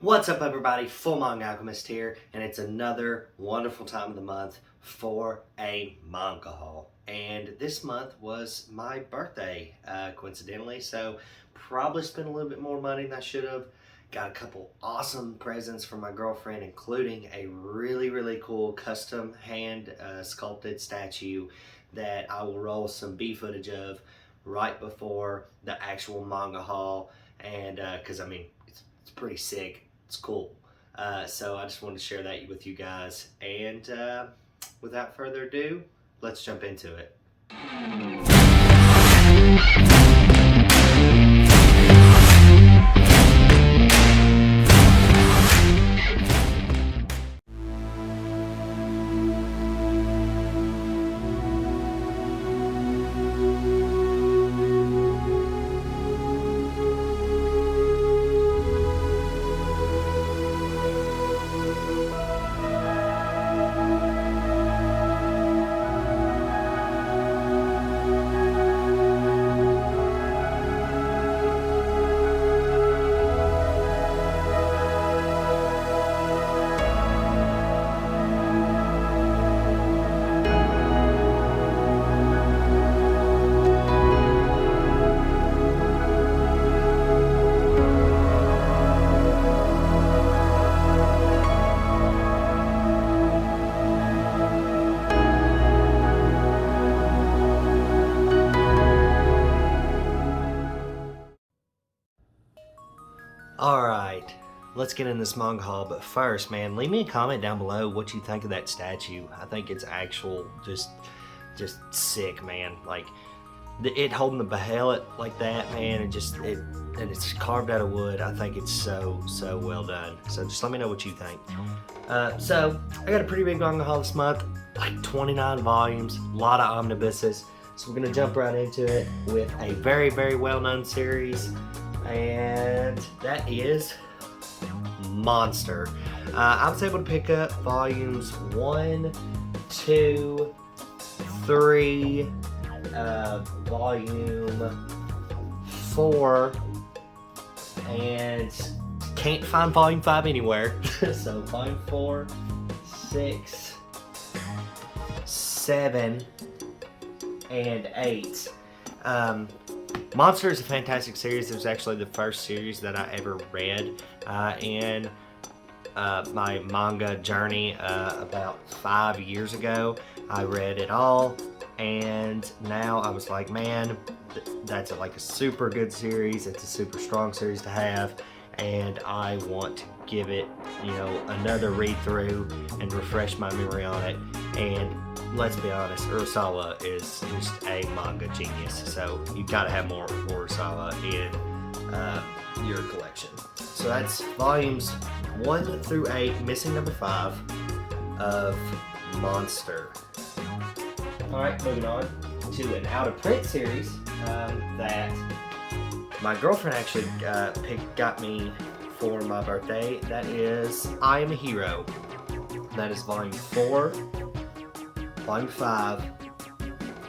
What's up, everybody? Full Manga Alchemist here, and it's another wonderful time of the month for a manga haul. And this month was my birthday, coincidentally, so probably spent a little bit more money than I should have. Got a couple awesome presents from my girlfriend, including a really cool custom hand sculpted statue that I will roll some B footage of right before the actual manga haul. And because it's pretty sick. It's cool. So I just wanted to share that with you guys. And without further ado, let's jump into it. Alright, let's get in this manga haul, but first, man, leave me a comment down below what you think of that statue. I think it's actual, just sick, man. Like, it holding the behelit like that, man, and it's carved out of wood. I think it's so well done. So just let me know what you think. So, I got a pretty big manga haul this month, like 29 volumes, a lot of omnibuses. So we're going to jump right into it with a very well-known series, and that is Monster. I was able to pick up volumes 1, 2, 3, volume 4, and can't find volume 5 anywhere. So volume 4, 6, 7, and 8. Monster is a fantastic series. It was actually the first series that I ever read in my manga journey about 5 years ago. I read it all, and now I was like, man, that's like a super good series. It's a super strong series to have, and I want to give it, another read through and refresh my memory on it. And let's be honest, Urasawa is just a manga genius, so you've got to have more Urasawa in your collection. So that's volumes 1 through 8, missing number 5 of Monster. Alright, moving on to an out-of-print series that my girlfriend actually got me for my birthday. That is I Am a Hero. That is volume 4, volume 5,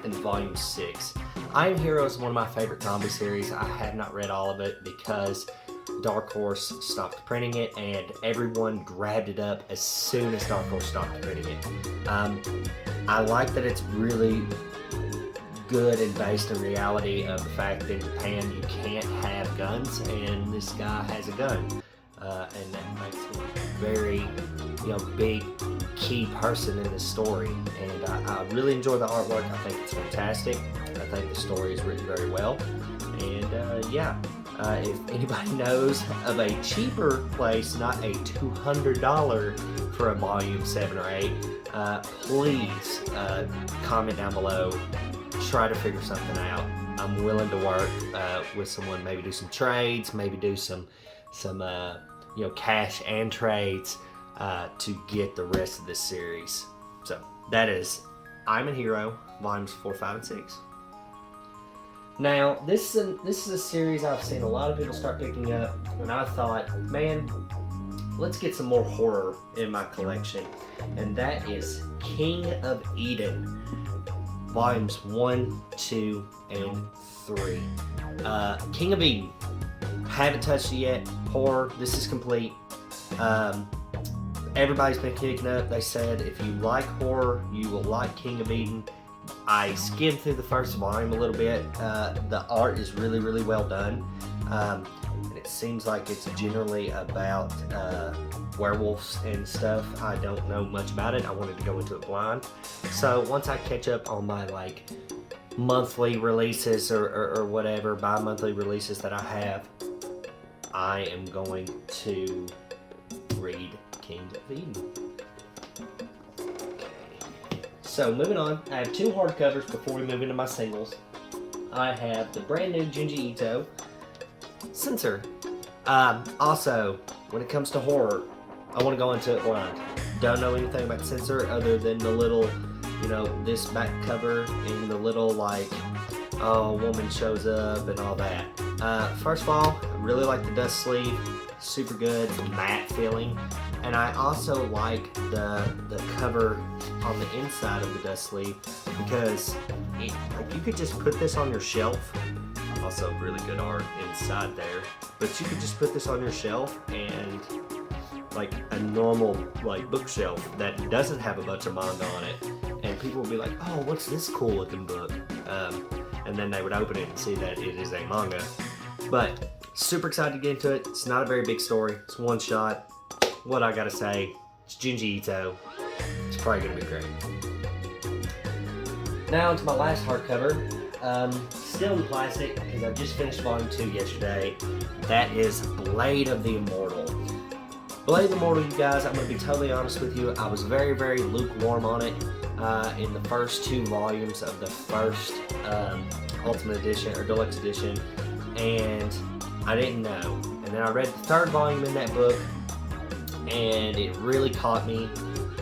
and volume 6. I Am Hero is one of my favorite zombie series. I have not read all of it because Dark Horse stopped printing it, and everyone grabbed it up as soon as Dark Horse stopped printing it. I like that it's really good and based in reality of the fact that in Japan you can't have guns, and this guy has a gun, and that makes him a very big key person in this story. And I really enjoy the artwork. I think it's fantastic. I think the story is written very well, and if anybody knows of a cheaper place, not a $200 for a volume 7 or 8, please comment down below. Try to figure something out. I'm willing to work with someone, maybe do some trades, maybe do some cash and trades to get the rest of this series. So that is I'm a Hero, volumes 4, 5, and 6. Now this is a series I've seen a lot of people start picking up, and I thought, man, let's get some more horror in my collection, and that is King of Eden, volumes 1, 2, and 3. King of Eden, haven't touched it yet. horror. This is complete. Everybody's been kicking up. They said if you like horror, you will like King of Eden. I skimmed through the first volume a little bit. The art is really, really well done. And it seems like it's generally about werewolves and stuff. I don't know much about it. I wanted to go into it blind. So once I catch up on my like monthly releases or whatever, bi-monthly releases that I have, I am going to read King of Eden. So moving on, I have 2 hardcovers before we move into my singles. I have the brand new Junji Ito Censor. Also, when it comes to horror, I want to go into it blind. Don't know anything about Censor other than the little, you know, this back cover and the little like, oh, a woman shows up and all that. First of all, I really like the dust sleeve. Super good, matte feeling. And I also like the cover on the inside of the dust sleeve because like you could just put this on your shelf. Also really good art inside there. But you could just put this on your shelf and like a normal like bookshelf that doesn't have a bunch of manga on it. And people will be like, oh, what's this cool looking book? And then they would open it and see that it is a manga. But super excited to get into it. It's not a very big story. It's one shot. What I gotta say, it's Junji Ito. It's probably gonna be great. Now into my last hardcover. Still in plastic because I just finished volume 2 yesterday. That is Blade of the Immortal. Blade of the Immortal, you guys, I'm gonna be totally honest with you. I was very, very lukewarm on it in the first 2 volumes of the first Ultimate Edition or Deluxe Edition, and I didn't know. And then I read the 3rd volume in that book, and it really caught me.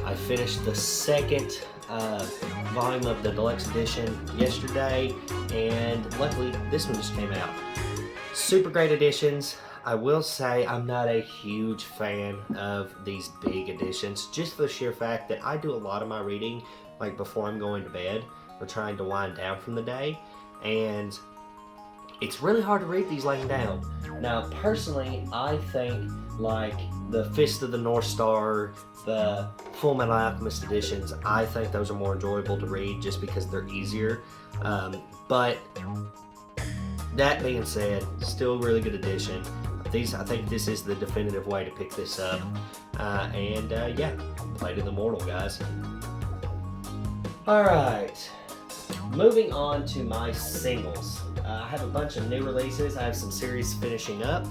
I finished the 2nd volume of the Deluxe Edition yesterday, and luckily this one just came out. Super great editions. I will say I'm not a huge fan of these big editions, just for the sheer fact that I do a lot of my reading like before I'm going to bed or trying to wind down from the day, and it's really hard to read these laying down. Now personally, I think like the Fist of the North Star, the Full Metal Alchemist editions, I think those are more enjoyable to read just because they're easier. But that being said, still a really good edition. I think this is the definitive way to pick this up. Yeah, Blade of the Immortal, guys. Alright, moving on to my singles. I have a bunch of new releases. I have some series finishing up,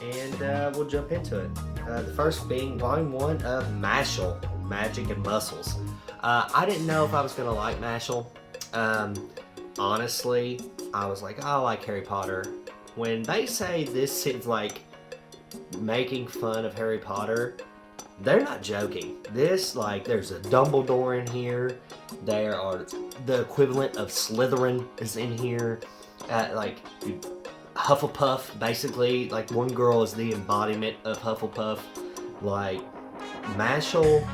and we'll jump into it. The first being Volume 1 of Mashel, Magic and Muscles. I didn't know if I was going to like Mashel. Honestly, I was like, oh, I like Harry Potter. When they say this is like making fun of Harry Potter, they're not joking. This, like, there's a Dumbledore in here. There are the equivalent of Slytherin is in here. Like, Hufflepuff, basically. Like, one girl is the embodiment of Hufflepuff. Like, Mashel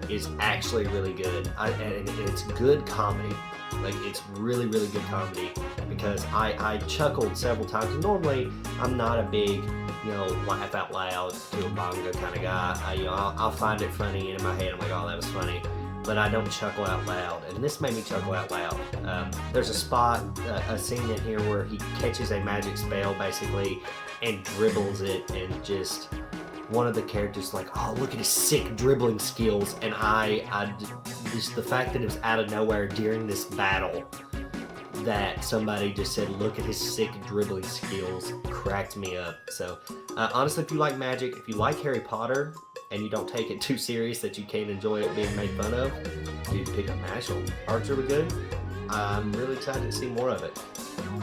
is actually really good. And it's good comedy. Like, it's really, really good comedy. Because I chuckled several times. Normally, I'm not a big, laugh out loud to a manga kind of guy. I'll find it funny, and in my head I'm like, oh, that was funny. But I don't chuckle out loud, and this made me chuckle out loud. There's a scene in here where he catches a magic spell, basically, and dribbles it, and just one of the characters like, oh, look at his sick dribbling skills, and just the fact that it was out of nowhere during this battle, that somebody just said, look at his sick dribbling skills, cracked me up. So, honestly, if you like magic, if you like Harry Potter, and you don't take it too serious that you can't enjoy it being made fun of, dude, pick up Mashel. Art's really good. I'm really excited to see more of it.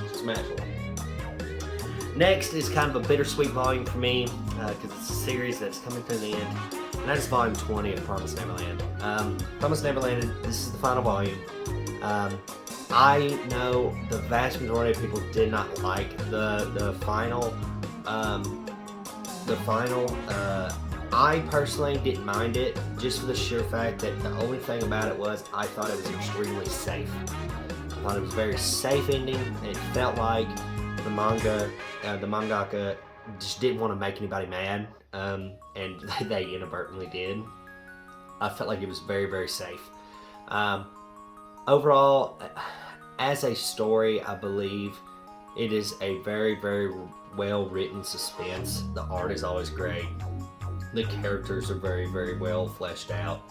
It's Mashel. Next is kind of a bittersweet volume for me, because it's a series that's coming to the end, and that is volume 20 of Promised Neverland. Promised Neverland, this is the final volume. I know the vast majority of people did not like the final. I personally didn't mind it, just for the sheer fact that the only thing about it was I thought it was extremely safe. I thought it was a very safe ending. It felt like the mangaka just didn't want to make anybody mad, and they inadvertently did. I felt like it was very, very safe. Overall, as a story, I believe it is a very, very well written suspense. The art is always great. The characters are very, very well fleshed out.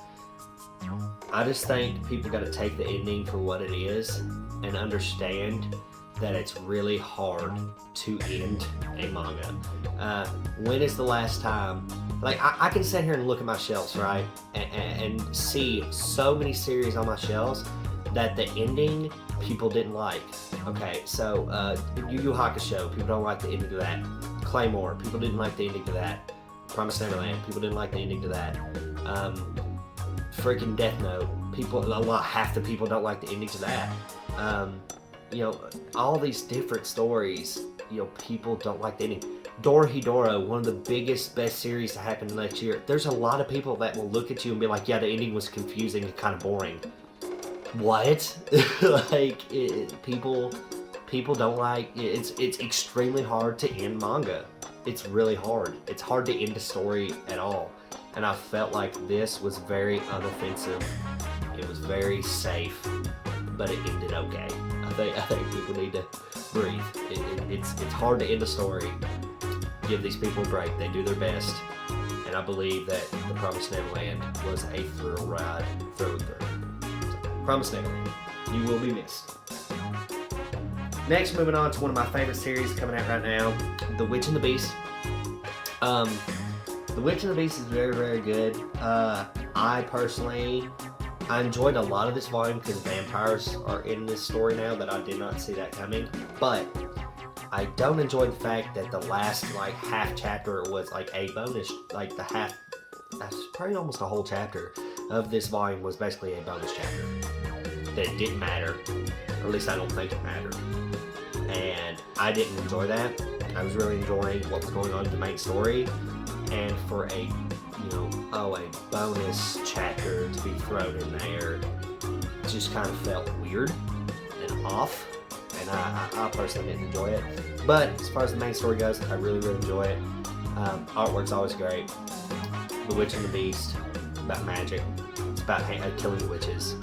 I just think people got to take the ending for what it is and understand that it's really hard to end a manga. When is the last time? Like, I can sit here and look at my shelves, right? And see so many series on my shelves that the ending people didn't like. Okay, so Yu Yu Hakusho, people don't like the ending to that. Claymore, people didn't like the ending to that. Promised Neverland, people didn't like the ending to that. Freaking Death Note, half the people don't like the ending to that. You know, all these different stories, you know, people don't like the ending. Dorohedoro, one of the biggest, best series to happen next year. There's a lot of people that will look at you and be like, yeah, the ending was confusing and kind of boring. What? Like, people don't like, it's extremely hard to end manga. It's really hard. It's hard to end a story at all. And I felt like this was very unoffensive. It was very safe, but it ended okay. I think people need to breathe. It's hard to end a story. Give these people a break. They do their best. And I believe that The Promised Neverland was a thrill ride through and through. Promised Neverland. You will be missed. Next, moving on to one of my favorite series coming out right now, The Witch and the Beast. The Witch and the Beast is very, very good. I enjoyed a lot of this volume because vampires are in this story now that I did not see that coming. But I don't enjoy the fact that the last like half chapter was like a bonus, like the half, that's probably almost a whole chapter of this volume was basically a bonus chapter that didn't matter, or at least I don't think it mattered. And I didn't enjoy that. I was really enjoying what was going on in the main story, and for a a bonus chapter to be thrown in there just kind of felt weird and off, and I personally didn't enjoy it. But as far as the main story goes, I really, really enjoy it. Artwork's always great. The Witch and the Beast, about magic. It's about killing witches.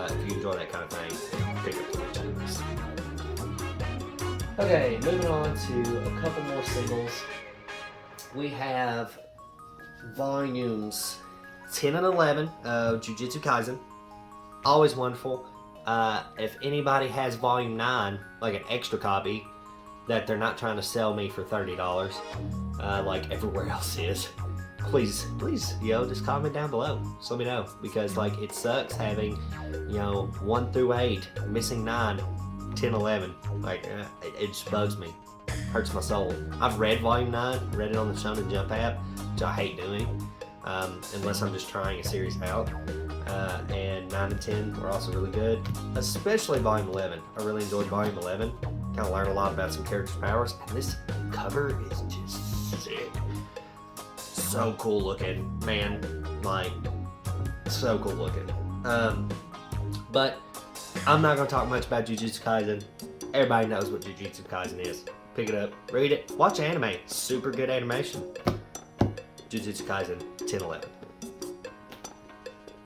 If you enjoy that kind of thing, pick up The Witch and the Beast. Okay, moving on to a couple more singles. We have volumes 10 and 11 of Jujutsu Kaisen. Always wonderful. If anybody has volume 9, like an extra copy, that they're not trying to sell me for $30, like everywhere else is, please, just comment down below. Just let me know, because like it sucks having, 1 through 8, missing 9, 10, 11. Like it just bugs me. Hurts my soul. I've read volume 9, read it on the Shonen Jump app, which I hate doing, unless I'm just trying a series out. And 9 and 10 were also really good, especially volume 11. I really enjoyed volume 11. Kind of learned a lot about some characters' powers, and this cover is just sick. So cool looking, man. Like, so cool looking. But I'm not going to talk much about Jujutsu Kaisen. Everybody knows what Jujutsu Kaisen is. Pick it up, read it, watch anime. Super good animation. Jujutsu Kaisen 10-11.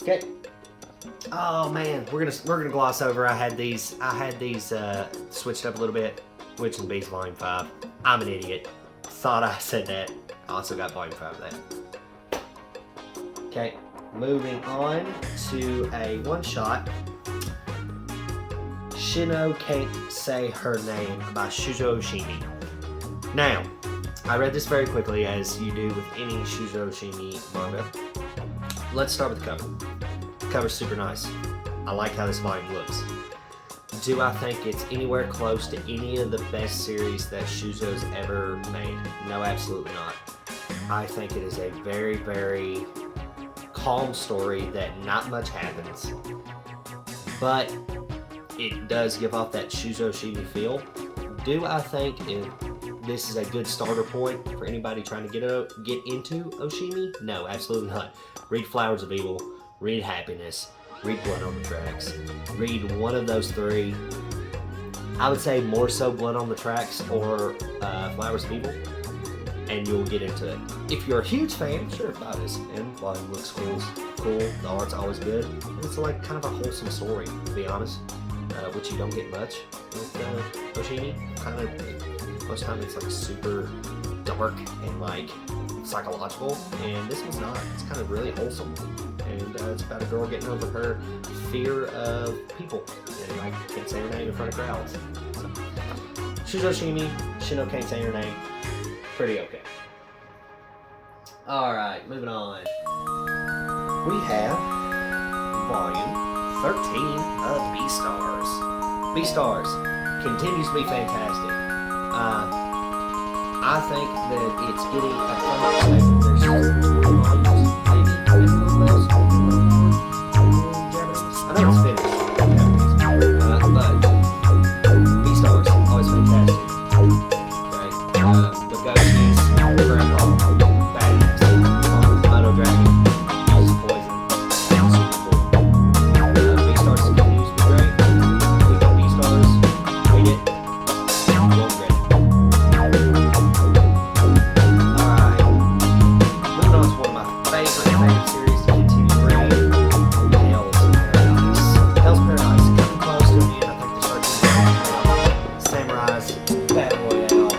Okay. Oh man, we're gonna gloss over. I had these switched up a little bit. Witch and Beast Volume 5. I'm an idiot. Thought I said that. I also got Volume 5 of that. Okay, moving on to a one shot. Shino Can't Say Her Name by Shuzo Oshimi. Now, I read this very quickly, as you do with any Shuzo Oshimi manga. Let's start with the cover. The cover's super nice. I like how this volume looks. Do I think it's anywhere close to any of the best series that Shuzo's ever made? No, absolutely not. I think it is a very, very calm story that not much happens, but it does give off that Shuzo Oshimi feel. Do I think this is a good starter point for anybody trying to get into Oshimi? No, absolutely not. Read Flowers of Evil, read Happiness, read Blood on the Tracks. Read one of those three. I would say more so Blood on the Tracks or Flowers of Evil. and you'll get into it. If you're a huge fan, sure, buy this. And volume looks cool. The art's always good. And it's like kind of a wholesome story, to be honest, which you don't get much with Oshimi. Kind of most of the time it's like super dark and like psychological, and this one's not. It's kind of really wholesome, and it's about a girl getting over her fear of people, and like can't say her name in front of crowds. So, Shuzoshimi, Shino can't say her name. Pretty okay. Alright, moving on. We have volume 13 of Beastars. Beastars continues to be fantastic. I think that it's getting a I know it's finished, but Beastars always fantastic. Okay, the Ghosties, the Grandpa, badass, Moto Dragon, uses poison, super cool. Beastars continues to be great. We got Beastars, read it, you won't regret it. Favorite series to continue to read, Hell's Paradise. Hell's Paradise coming close to the end. I think they're starting to Samurai's Battle Royale.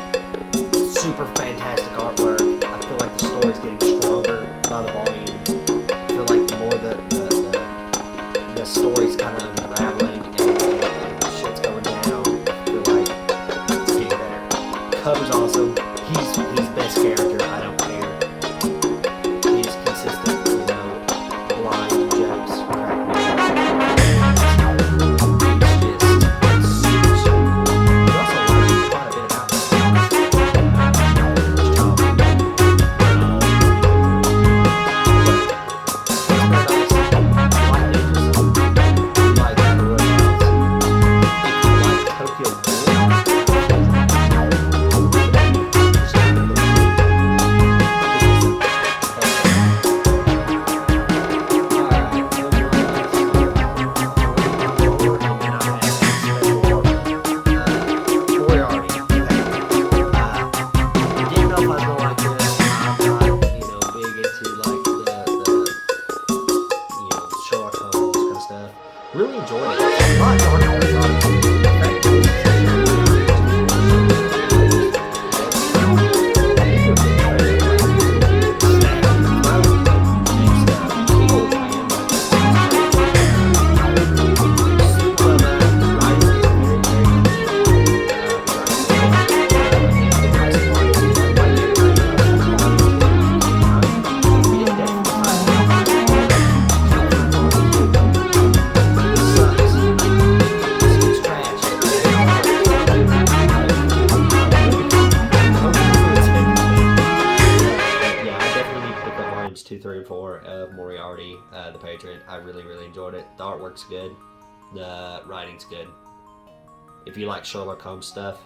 Super fantastic artwork. I feel like the story's getting stronger by the volume. I feel like the more the story's kind of unraveling and shit's going down, I feel like it's getting better. Cover's awesome. He's best character. I don't care. Really enjoyed it. A lot darker than I thought it would be. volumes 2, 3, and 4 of Moriarty, the Patriot. I really, really enjoyed it. The artwork's good. The writing's good. If you like Sherlock Holmes stuff,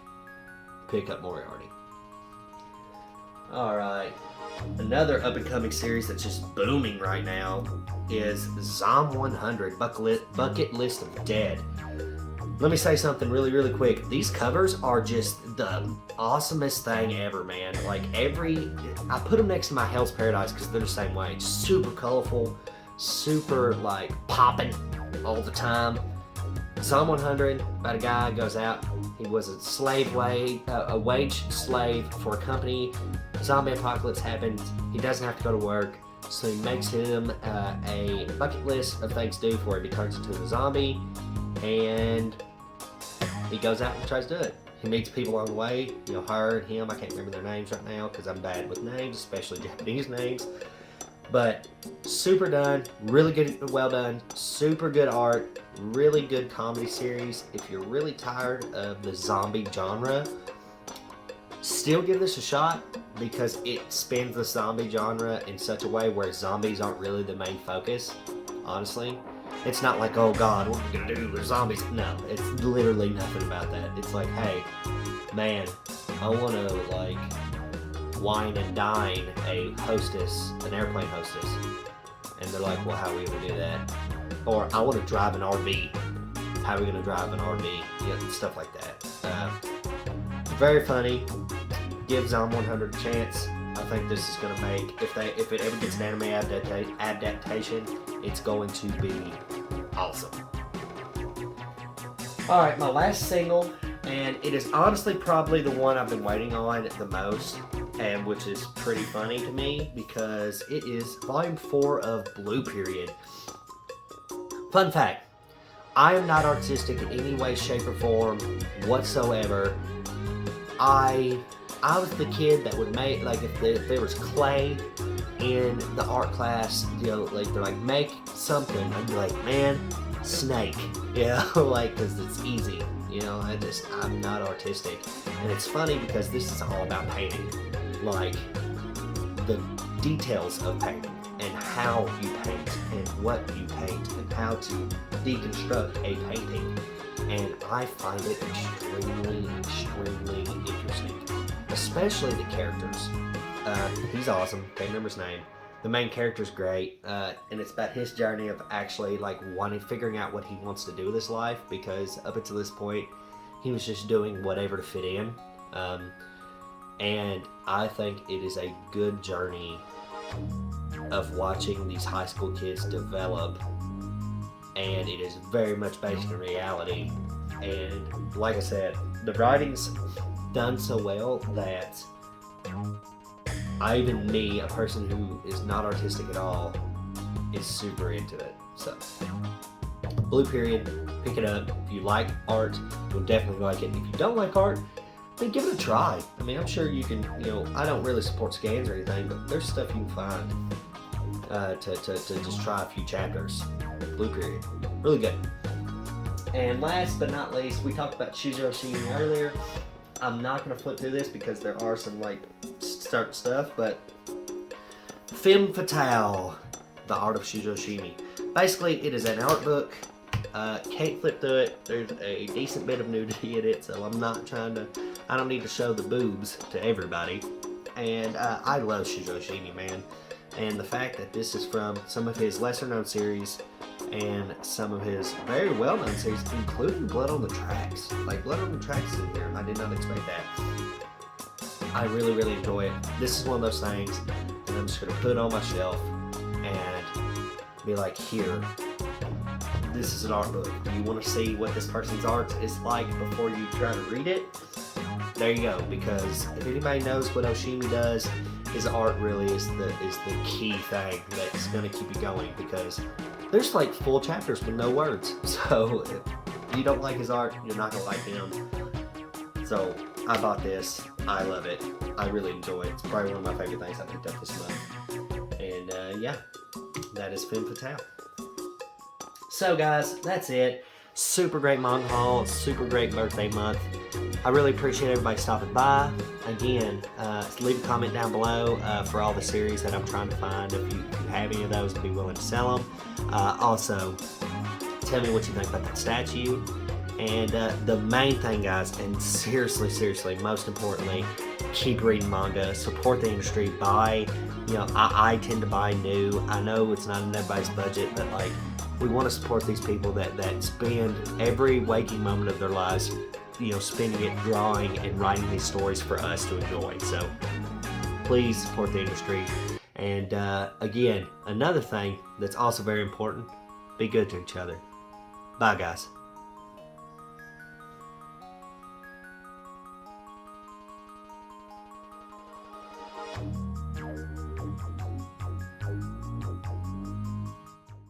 pick up Moriarty. Alright. Another up-and-coming series that's just booming right now is Zom 100, Bucket List of Dead. Let me say something really, really quick. These covers are just the awesomest thing ever, man. Like I put them next to my Hell's Paradise because they're the same way. Just super colorful, super like popping all the time. Zom 100, about a guy goes out. He was a wage slave for a company. Zombie apocalypse happens. He doesn't have to go to work, so he makes him a bucket list of things to do before he turns into a zombie, and he goes out and tries to do it. He meets people on the way, her and him. I can't remember their names right now because I'm bad with names, especially Japanese names. But super done, really good, well done, super good art, really good comedy series. If you're really tired of the zombie genre, still give this a shot because it spins the zombie genre in such a way where zombies aren't really the main focus, honestly. It's not like, oh god, what are we gonna do with zombies? No, it's literally nothing about that. It's like, hey, man, I wanna like wine and dine an airplane hostess. And they're like, well, how are we gonna do that? Or I wanna drive an RV. How are we gonna drive an RV? Stuff like that. Very funny. Give Zom 100 a chance. think this is gonna make, if it ever gets an anime adaptation, it's going to be awesome. All right, my last single, and it is honestly probably the one I've been waiting on the most, and which is pretty funny to me because it is Volume 4 of Blue Period. Fun fact, I am not artistic in any way, shape, or form whatsoever. I was the kid that would make, like, if there was clay in the art class, you know, like, they're like, make something, I'd be like, man, snake, you know, like, because it's easy, you know, I'm not artistic. And it's funny because this is all about painting, like, the details of painting, and how you paint, and what you paint, and how to deconstruct a painting. And I find it extremely, extremely interesting. Especially the characters. He's awesome, can't remember his name. The main character's great, and it's about his journey of actually like figuring out what he wants to do with his life, because up until this point, he was just doing whatever to fit in. And I think it is a good journey of watching these high school kids develop, and it is very much based in reality. And like I said, the writing's done so well that even me, a person who is not artistic at all, is super into it. So, Blue Period, pick it up. If you like art, you'll definitely like it. If you don't like art, then give it a try. I mean, I'm sure you can, you know, I don't really support scans or anything, but there's stuff you can find to just try a few chapters. Blue Period, really good. And last but not least, we talked about Shoujo Shimi earlier. I'm not going to flip through this because there are some like certain stuff, but Femme Fatale, The Art of Shoujo Shimi. Basically, it is an art book. Can't flip through it. There's a decent bit of nudity in it, so I don't need to show the boobs to everybody. And I love Shoujo Shimi, man. And the fact that this is from some of his lesser known series and some of his very well known series, including Blood on the Tracks. Like, Blood on the Tracks is in here. I did not expect that. I really, really enjoy it. This is one of those things that I'm just going to put on my shelf and be like, here, this is an art book. Do you want to see what this person's art is like before you try to read it? There you go, because if anybody knows what Oshimi does, his art really is the key thing that's going to keep you going, because there's like full chapters with no words. So if you don't like his art, you're not going to like him. So I bought this. I love it. I really enjoy it. It's probably one of my favorite things I picked up this month. And yeah, that is Femme Fatale. So guys, that's it. Super great manga haul, super great birthday month. I really appreciate everybody stopping by. Again, leave a comment down below for all the series that I'm trying to find. If you have any of those, I'd be willing to sell them. Also, tell me what you think about that statue. And the main thing, guys, and seriously, most importantly, keep reading manga, support the industry, buy, you know, I tend to buy new. I know it's not in everybody's budget, but like, we want to support these people that spend every waking moment of their lives, you know, spending it drawing and writing these stories for us to enjoy. So please support the industry. And again, another thing that's also very important, be good to each other. Bye, guys.